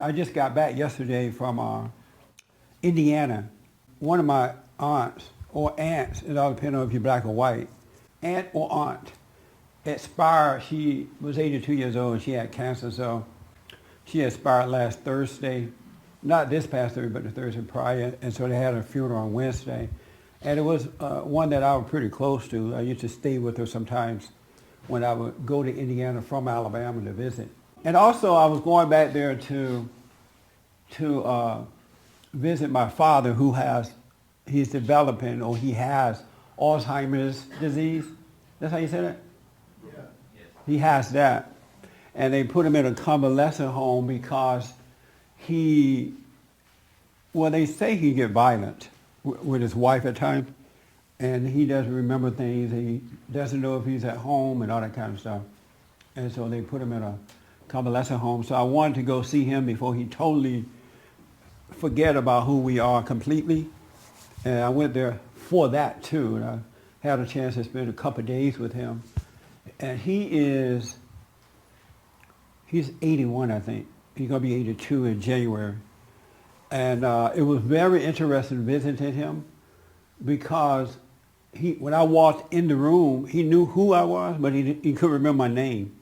I just got back yesterday from Indiana. One of my aunts, or aunts, it all depends on if you're black or white, aunt or aunt, expired. She was 82 years old and she had cancer, so she expired last Thursday. Not this past Thursday, but the Thursday prior, and so they had a funeral on Wednesday. And it was one that I was pretty close to. I used to stay with her sometimes when I would go to Indiana from Alabama to visit. And also I was going back there to visit my father he's developing, or he has Alzheimer's disease. That's how you say that? Yeah. Yes. He has that. And they put him in a convalescent home because they say he get violent with his wife at times, and he doesn't remember things. He doesn't know if he's at home and all that kind of stuff. And so they put him in a convalescent home. So I wanted to go see him before he totally forget about who we are completely. And I went there for that too. And I had a chance to spend a couple of days with him. And he's 81, I think. He's going to be 82 in January. And it was very interesting visiting him because when I walked in the room, he knew who I was, but he couldn't remember my name.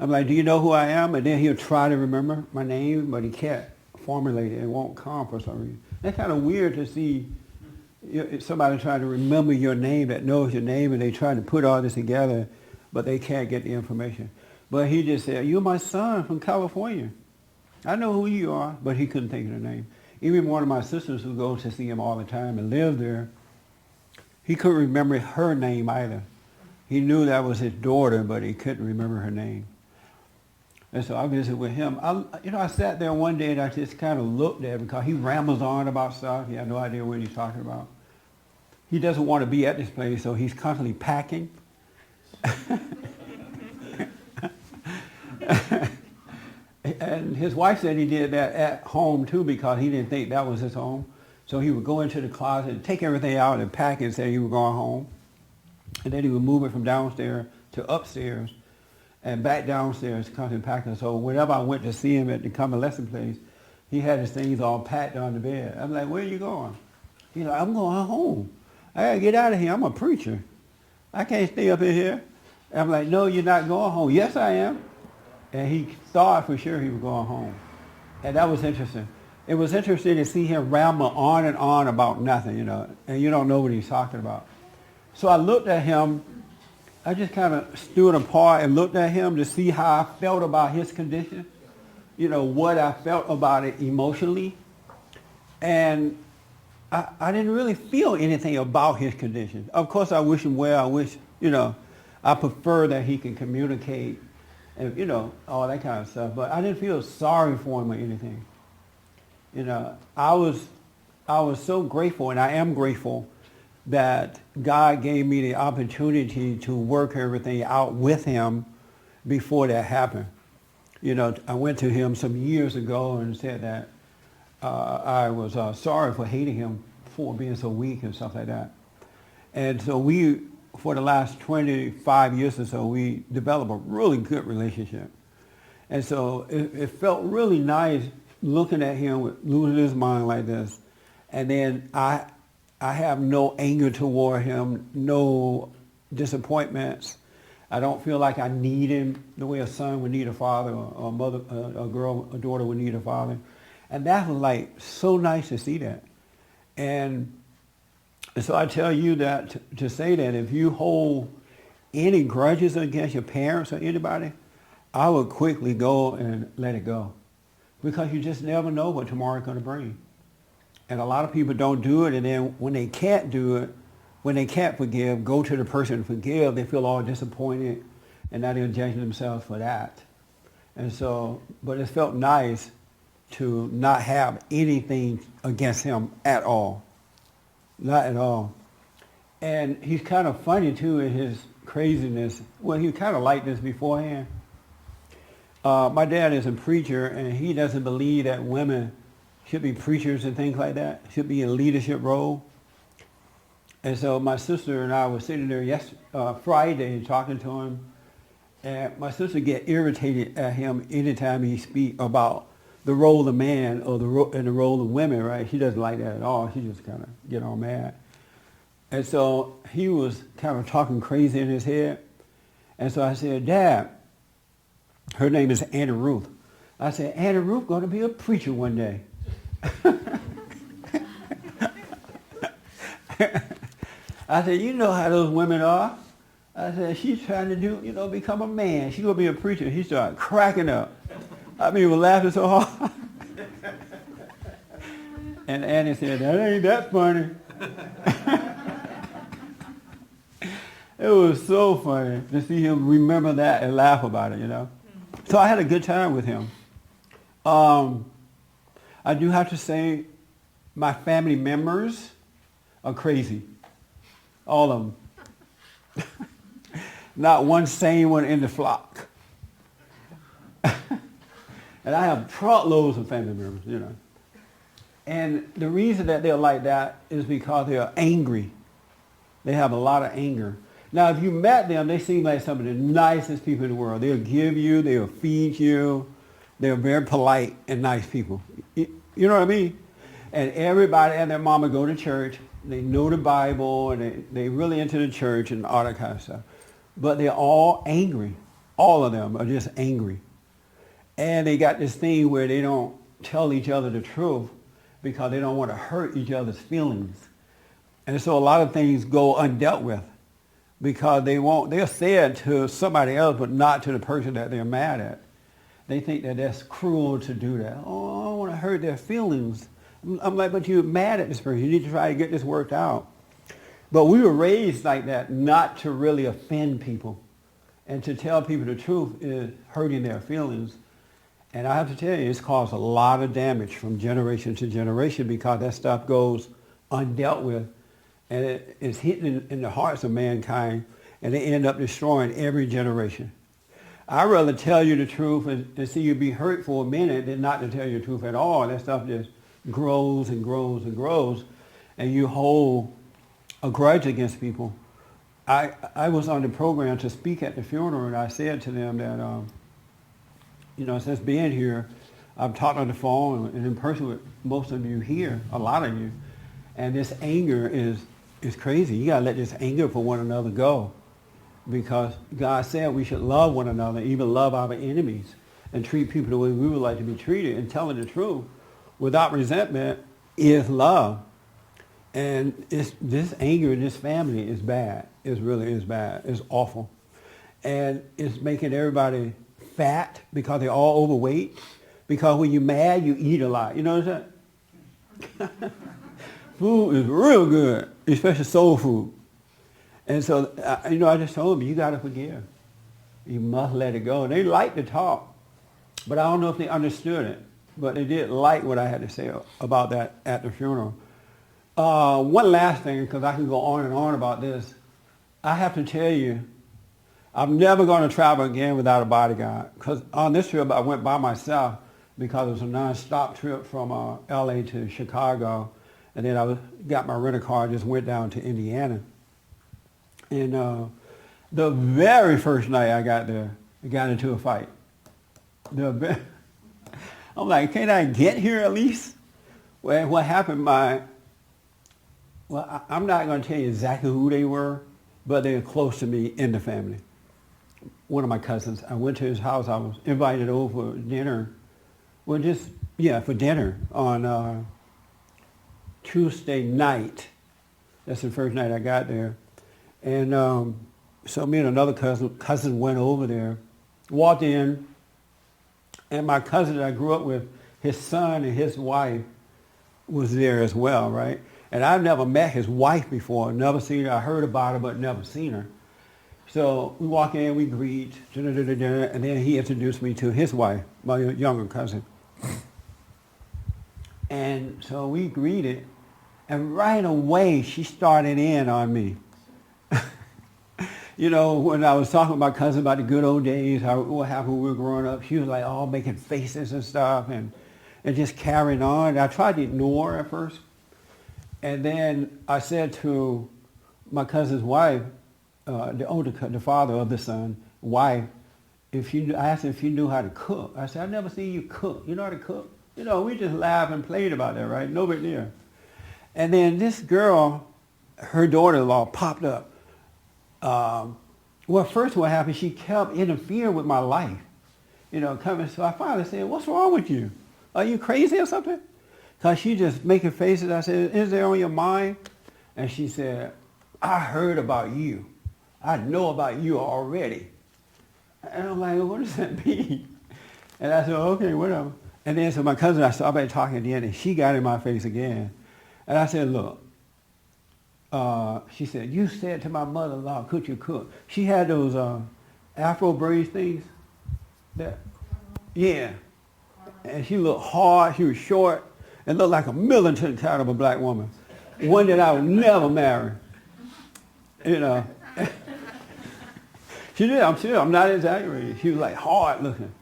I'm like, do you know who I am? And then he'll try to remember my name, but he can't formulate it. It won't come for some reason. That's kind of weird to see somebody trying to remember your name that knows your name, and they try to put all this together, but they can't get the information. But he just said, you're my son from California. I know who you are, but he couldn't think of the name. Even one of my sisters who goes to see him all the time and lives there, he couldn't remember her name either. He knew that was his daughter, but he couldn't remember her name. And so I visited with him. I sat there one day and I just kind of looked at him because he rambles on about stuff. He had no idea what he's talking about. He doesn't want to be at this place, so he's constantly packing. And his wife said he did that at home too because he didn't think that was his home. So he would go into the closet and take everything out and pack it and say he was going home. And then he would move it from downstairs to upstairs and back downstairs constantly packing. So whenever I went to see him at the convalescent place, he had his things all packed on the bed. I'm like, where are you going? He's like, I'm going home. I got to get out of here. I'm a preacher. I can't stay up in here. I'm like, no, you're not going home. Yes, I am. And he thought for sure he was going home. And that was interesting. It was interesting to see him ramble on and on about nothing, and you don't know what he's talking about. So I looked at him. I just kind of stood apart and looked at him to see how I felt about his condition, what I felt about it emotionally. And I didn't really feel anything about his condition. Of course, I wish him well. I wish, I prefer that he can communicate and, all that kind of stuff. But I didn't feel sorry for him or anything. I was so grateful, and I am grateful that God gave me the opportunity to work everything out with him before that happened. I went to him some years ago and said that I was sorry for hating him for being so weak and stuff like that. And so for the last 25 years or so, we developed a really good relationship. And so it felt really nice looking at him losing his mind like this. And then I have no anger toward him, no disappointments. I don't feel like I need him the way a son would need a father, or a mother, a daughter would need a father. And that was like so nice to see that. And so I tell you that to say that if you hold any grudges against your parents or anybody, I would quickly go and let it go. Because you just never know what tomorrow is going to bring. And a lot of people don't do it, and then when they can't do it, when they can't forgive, go to the person to forgive, they feel all disappointed, and now they're judging themselves for that. And so, but it felt nice to not have anything against him at all. Not at all. And he's kind of funny too in his craziness. Well, he was kind of like this beforehand. My dad is a preacher, and he doesn't believe that women should be preachers and things like that, should be in a leadership role. And so my sister and I were sitting there Friday talking to him, and my sister get irritated at him anytime he speak about the role of man or and the role of women, right? She doesn't like that at all. She just kind of get all mad. And so he was kind of talking crazy in his head. And so I said, Dad, her name is Annie Ruth. I said, Annie Ruth going to be a preacher one day. I said, you know how those women are. I said, she's trying to do, become a man. She's going to be a preacher. He started cracking up. I mean, he was laughing so hard. And Annie said, that ain't that funny. It was so funny to see him remember that and laugh about it, So I had a good time with him. I do have to say my family members are crazy. All of them. Not one sane one in the flock. And I have truckloads of family members, And the reason that they're like that is because they're angry. They have a lot of anger. Now, if you met them, they seem like some of the nicest people in the world. They'll give you, they'll feed you. They're very polite and nice people. You know what I mean? And everybody and their mama go to church. They know the Bible, and they really into the church and all that kind of stuff. But they're all angry. All of them are just angry. And they got this thing where they don't tell each other the truth because they don't want to hurt each other's feelings. And so a lot of things go undealt with because they'll say it to somebody else, but not to the person that they're mad at. They think that that's cruel to do that. Oh, I don't want to hurt their feelings. I'm like, but you're mad at this person. You need to try to get this worked out. But we were raised like that, not to really offend people. And to tell people the truth is hurting their feelings. And I have to tell you, it's caused a lot of damage from generation to generation because that stuff goes undealt with. And it's hitting in the hearts of mankind, and they end up destroying every generation. I'd rather tell you the truth and see you be hurt for a minute than not to tell you the truth at all. That stuff just grows and grows and grows, and you hold a grudge against people. I was on the program to speak at the funeral, and I said to them that, since being here, I've talked on the phone and in person with most of you here, a lot of you, and this anger is crazy. You got to let this anger for one another go, because God said we should love one another, even love our enemies, and treat people the way we would like to be treated, and telling the truth without resentment is love. And this anger in this family is bad. It really is bad. It's awful. And it's making everybody fat because they're all overweight. Because when you're mad, you eat a lot. You know what I'm saying? Food is real good, especially soul food. And so, I just told them, you got to forgive. You must let it go. And they like to talk, but I don't know if they understood it. But they did like what I had to say about that at the funeral. One last thing, because I can go on and on about this. I have to tell you, I'm never going to travel again without a bodyguard. Because on this trip, I went by myself because it was a non-stop trip from L.A. to Chicago. And then I got my rental car and just went down to Indiana. And the very first night I got there, I got into a fight. I'm like, can't I get here at least? Well, what happened, I'm not going to tell you exactly who they were, but they're close to me in the family. One of my cousins, I went to his house. I was invited over for dinner. Well, for dinner on Tuesday night. That's the first night I got there. And so me and another cousin went over there, walked in, and my cousin that I grew up with, his son and his wife was there as well, right? And I've never met his wife before, never seen her. I heard about her, but never seen her. So we walk in, we greet, and then he introduced me to his wife, my younger cousin. And so we greeted, and right away she started in on me. When I was talking to my cousin about the good old days, what happened when we were growing up, she was like, all making faces and stuff, and just carrying on. I tried to ignore her at first. And then I said to my cousin's wife, the father of the son, wife, I asked her if she knew how to cook. I said, I've never seen you cook. You know how to cook? We just laughed and played about that, right? No big deal. And then this girl, her daughter-in-law popped up. Well, first what happened, she kept interfering with my life. Coming. So I finally said, what's wrong with you? Are you crazy or something? Because she just making faces. I said, is there on your mind? And she said, I heard about you. I know about you already. And I'm like, what does that mean? And I said, okay, whatever. And then so my cousin, I started talking again, and she got in my face again. And I said, look. She said, you said to my mother-in-law, could you cook? She had those Afro braids things. Yeah. And she looked hard. She was short and looked like a militant kind of a black woman. One that I would never marry. She did. I'm not exaggerating. She was like hard looking.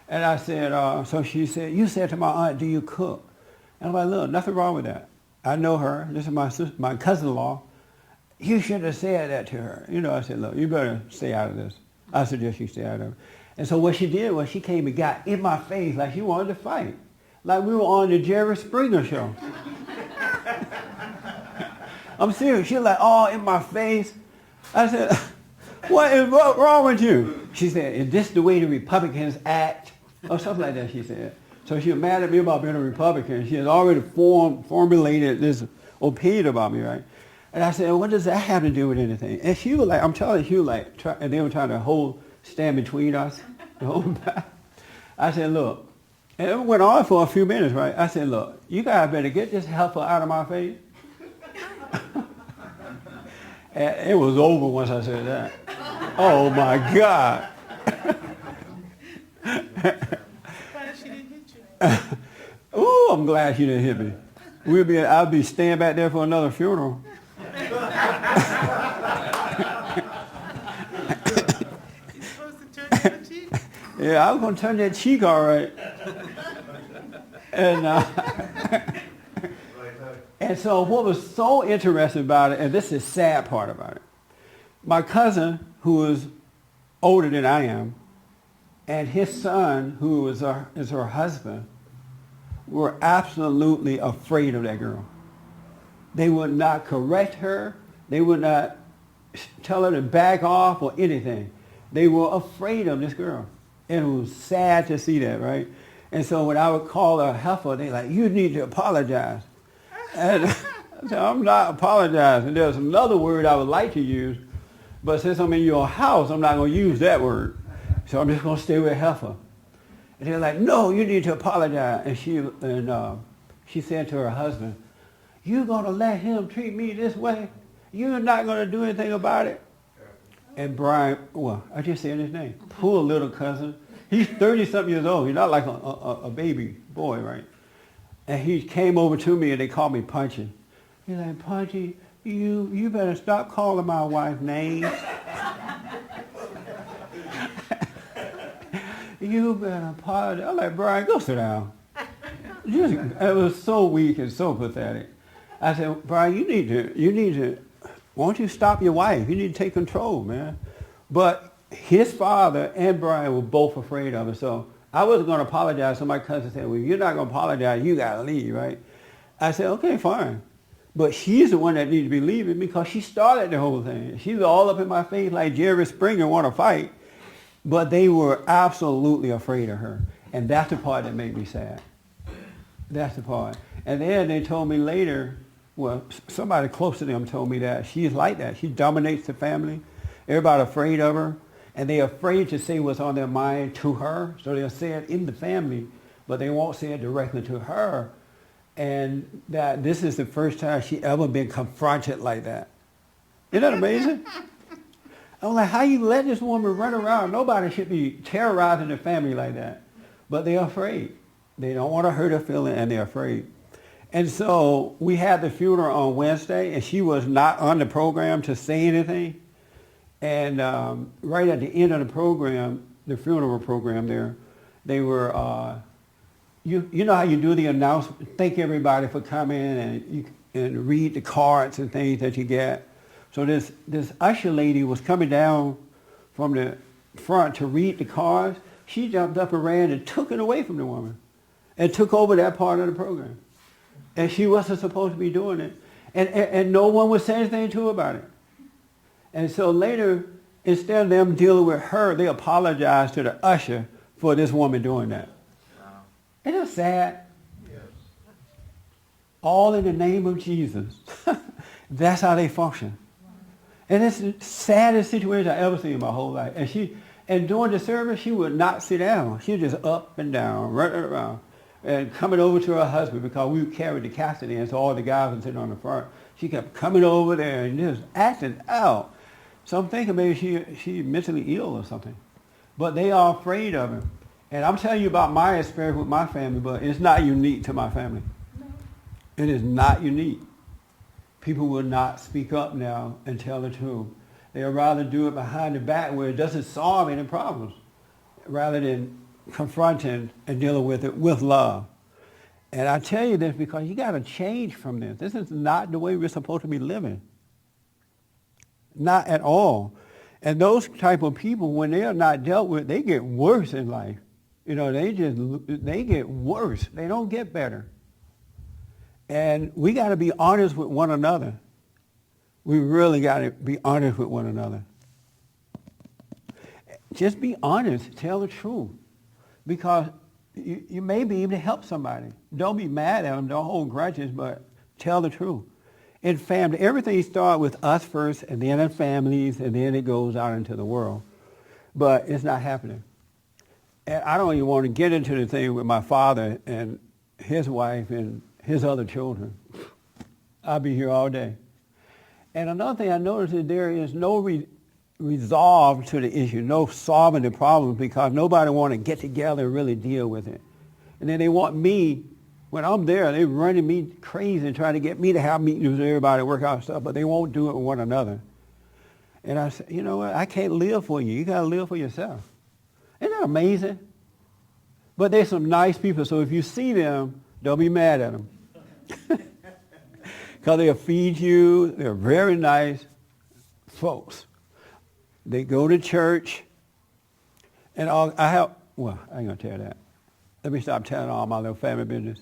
And I said, so she said, you said to my aunt, do you cook? And I'm like, look, nothing wrong with that. I know her. This is my cousin-in-law. You should have said that to her. I said, look, you better stay out of this. I suggest you stay out of it. And so what she did was she came and got in my face like she wanted to fight. Like we were on the Jerry Springer show. I'm serious. She was like, oh, in my face. I said, what is wrong with you? She said, is this the way the Republicans act? Or something like that, she said. So she was mad at me about being a Republican. She had already formulated this opinion about me, right? And I said, well, what does that have to do with anything? And she was like, I'm telling you, she was like, and they were trying to stand between us the whole time. I said, look, and it went on for a few minutes, right? I said, look, you guys better get this heifer out of my face. And it was over once I said that. Oh, my God. Ooh, I'm glad she didn't hit me. I'll be staying back there for another funeral. You're supposed to turn your cheek. Yeah, I was going to turn that cheek all right. And so what was so interesting about it, and this is the sad part about it, my cousin, who is older than I am, and his son, who is her husband, were absolutely afraid of that girl. They would not correct her. They would not tell her to back off or anything. They were afraid of this girl. And it was sad to see that, right? And so when I would call her heifer, they like, you need to apologize. And I said, I'm not apologizing. There's another word I would like to use, but since I'm in your house, I'm not going to use that word. So I'm just going to stay with heifer. And they're like, no, you need to apologize. And she said to her husband, you going to let him treat me this way? You're not going to do anything about it? And Brian, well, I just said his name, poor little cousin. He's 30-something years old. He's not like a baby boy, right? And he came over to me and they called me Punchy. He's like, Punchy, you better stop calling my wife names. You better apologize. I'm like, Brian, go sit down. It was so weak and so pathetic. I said, Brian, you need to, won't you stop your wife? You need to take control, man. But his father and Brian were both afraid of it. So I wasn't going to apologize. So my cousin said, well, you're not going to apologize. You got to leave, right? I said, okay, fine. But she's the one that needs to be leaving because she started the whole thing. She was all up in my face like Jerry Springer want to fight. But they were absolutely afraid of her. And that's the part that made me sad. That's the part. And then they told me later, well, somebody close to them told me that she's like that. She dominates the family. Everybody afraid of her. And they're afraid to say what's on their mind to her. So they'll say it in the family, but they won't say it directly to her. And that this is the first time she ever been confronted like that. Isn't that amazing? I'm like, how you let this woman run around? Nobody should be terrorizing the family like that. But they're afraid. They don't want to hurt her feeling, and they're afraid. And so we had the funeral on Wednesday, and she was not on the program to say anything. And right at the end of the program, the funeral program there, they were, you know how you do the announcement, thank everybody for coming and read the cards and things that you get. So this usher lady was coming down from the front to read the cards. She jumped up and ran and took it away from the woman. and took over that part of the program. And she wasn't supposed to be doing it. And no one would say anything to her about it. And so later, instead of them dealing with her, they apologized to the usher for this woman doing that. Wow. Isn't it sad? Yes. All in the name of Jesus. That's how they function. And it's the saddest situation I ever seen in my whole life. And during the service, she would not sit down. She was just up and down, running around, and coming over to her husband because we carried the casket in, so all the guys were sitting on the front. She kept coming over there and just acting out. So I'm thinking maybe she's mentally ill or something. But they are afraid of her. And I'm telling you about my experience with my family, but it's not unique to my family. No. It is not unique. People will not speak up now and tell the truth. They'll rather do it behind the back where it doesn't solve any problems rather than confronting and dealing with it with love. And I tell you this because you got to change from this. This is not the way we're supposed to be living. Not at all. And those type of people, when they are not dealt with, they get worse in life. You know, they get worse. They don't get better. And we got to be honest with one another. We really got to be honest with one another. Just be honest. Tell the truth. Because you may be able to help somebody. Don't be mad at them. Don't hold grudges, but tell the truth. In family, everything starts with us first, and then in families, and then it goes out into the world. But it's not happening. And I don't even want to get into the thing with my father and his wife and his other children. I'll be here all day. And another thing I noticed is there is no resolve to the issue, no solving the problem because nobody want to get together and really deal with it. And then they want me, when I'm there, they're running me crazy and trying to get me to have meetings with everybody, work out stuff, but they won't do it with one another. And I said, you know what, I can't live for you. You got to live for yourself. Isn't that amazing? But they're some nice people, so if you see them, don't be mad at them. Because they'll feed you. They're very nice folks. They go to church. And I ain't going to tell that. Let me stop telling all my little family business.